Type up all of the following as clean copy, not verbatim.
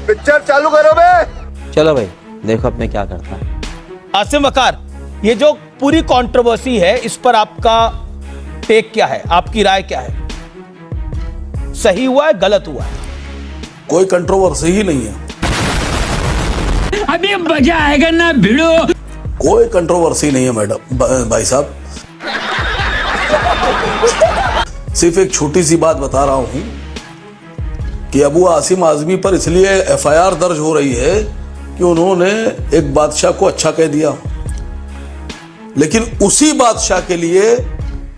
Picture चालू करो बे। चलो भाई देखो अब मैं क्या करता है। आसिम वकार, ये जो पूरी कंट्रोवर्सी है इस पर आपका टेक क्या है, आपकी राय क्या है? सही हुआ है, गलत हुआ है? कोई कंट्रोवर्सी ही नहीं है। अभी मजा आएगा ना भिड़ो। कोई कंट्रोवर्सी नहीं है मैडम भाई साहब। सिर्फ एक छोटी सी बात बता रहा हूं कि अबू आसिम आजमी पर इसलिए एफआईआर दर्ज हो रही है कि उन्होंने एक बादशाह को अच्छा कह दिया, लेकिन उसी बादशाह के लिए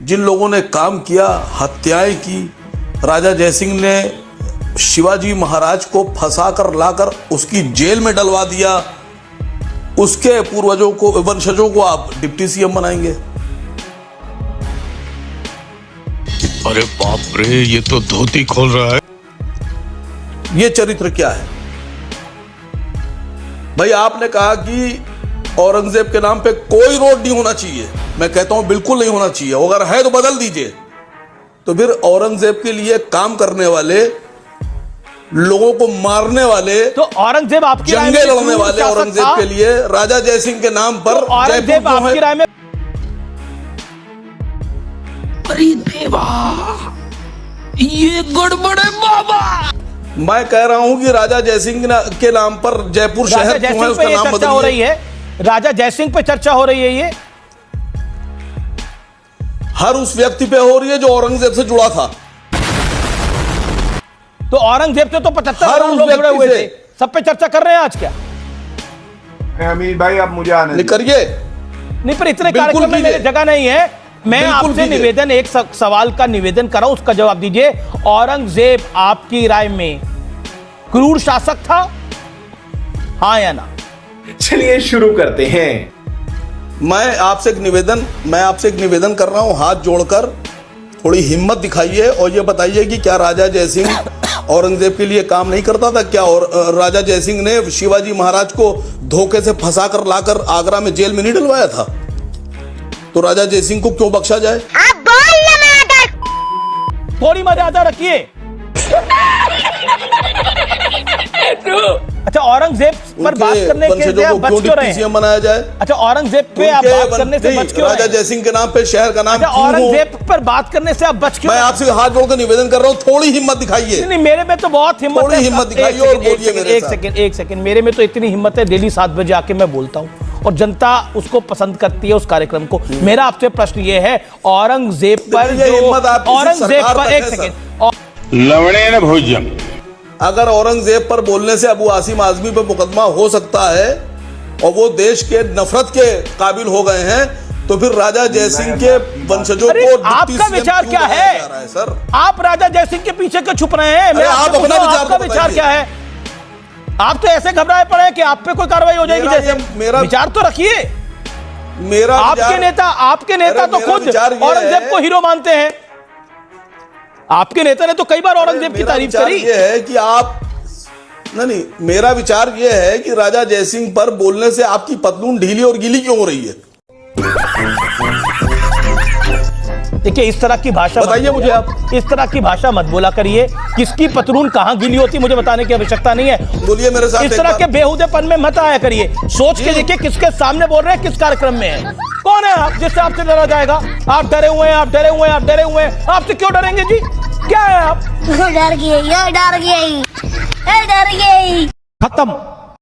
जिन लोगों ने काम किया, हत्याएं की, राजा जयसिंह ने शिवाजी महाराज को फंसा कर लाकर उसकी जेल में डलवा दिया, उसके पूर्वजों को, वंशजों को आप डिप्टी सीएम बनाएंगे। अरे बाप रे, ये तो धोती खोल रहा है। ये चरित्र क्या है भाई? आपने कहा कि औरंगजेब के नाम पे कोई रोड नहीं होना चाहिए। मैं कहता हूं बिल्कुल नहीं होना चाहिए, अगर है तो बदल दीजिए। तो फिर औरंगजेब के लिए काम करने वाले, लोगों को मारने वाले, तो औरंगजेब आपकी राय में जंगे लड़ने वाले औरंगजेब के लिए राजा जयसिंह के नाम पर तो औरंगजेब आपकी राय में अरे देवा, ये गड़बड़ है बाबा। मैं कह रहा हूं कि राजा जयसिंह के नाम पर जयपुर शहर क्यों है, उसका नाम चर्चा हो रही है। राजा जयसिंह पे चर्चा हो रही है। ये हर उस व्यक्ति पे हो रही है जो औरंगजेब से जुड़ा था। तो औरंगजेब से तो 75 लोग जुड़े हुए थे, सब पे चर्चा कर रहे हैं आज क्या? हमीद भाई आप मुझे आने नहीं करिए, नहीं, पर इतने कार्यक्रम में मेरी जगह नहीं है। मैं आपसे निवेदन, एक सवाल का निवेदन कर रहा हूं, उसका जवाब दीजिए। औरंगजेब आपकी राय में क्रूर शासक था, हाँ या ना? चलिए शुरू करते हैं। मैं आपसे एक निवेदन कर रहा हूं, हाथ जोड़कर थोड़ी हिम्मत दिखाइए और ये बताइए कि क्या राजा जयसिंह औरंगजेब के लिए काम नहीं करता था क्या? और राजा जयसिंह ने शिवाजी महाराज को धोखे से फंसा कर लाकर आगरा में जेल में नहीं डलवाया था? तो राजा जयसिंह को क्यों बख्शा जाए? आप बोल ना, थोड़ी मर्यादा रखिए। अच्छा, औरंगजेब पर बात करने के लिए आप बच क्यों रहे हैं? बनाया जाए। अच्छा, औरंगजेब पे आप बात करने से बच क्यों रहे हैं? राजा जयसिंह के नाम पे शहर का नाम अच्छा, औरंगजेब पर बात करने से आप बच क्यों? मैं आपसे हाथ जोड़कर निवेदन कर रहा हूं, थोड़ी हिम्मत दिखाइए। नहीं, मेरे में तो बहुत हिम्मत है। थोड़ी हिम्मत दिखाइए और बोलिए मेरे साथ। एक सेकंड, मेरे में तो इतनी हिम्मत है, डेली 7 बजे आके मैं बोलता हूं और जनता उसको पसंद करती है, उस कार्यक्रम को। मेरा आपसे प्रश्न ये है, औरंगजेब पर एक सेकंड, लवणे न भोजन। अगर औरंगजेब पर बोलने से अबू आसिम आजमी पर मुकदमा हो सकता है और वो देश के नफरत के काबिल हो गए हैं, तो फिर राजा जयसिंह के वंशजों को आपका विचार क्या है सर? आप राजा जयसिंह के पीछे क्यों छुप रहे हैं? आप अपना विचार क्या है? आप तो ऐसे घबराए पड़े हैं कि आप पे कोई कार्रवाई हो जाएगी जैसे। मेरा विचार तो रखिए। मेरा आपके नेता तो खुद औरंगजेब को हीरो मानते हैं। आपके नेता ने तो कई बार औरंगजेब की तारीफ करी। ये है कि आप नहीं, मेरा विचार ये है कि राजा जयसिंह पर बोलने से आपकी पतलून ढीली और गीली क्यों हो रही है? देखिए, इस तरह की भाषा बताइए मुझे आप। इस तरह की भाषा मत बोला करिए। किसकी पतलून कहां गीली होती मुझे बताने की आवश्यकता नहीं है। बोलिए मेरे साथ। इस तरह के बेहुदेपन में मत आया करिए। सोच के देखिए किसके सामने बोल रहे हैं, किस कार्यक्रम में है। कौन है आप जिससे आपसे डरा जाएगा? आप डरे हुए हैं, आप डरे हुए हैं, आप डरे हुए हैं। आपसे क्यों डरेंगे जी? क्या है आप? डर गई। खत्म।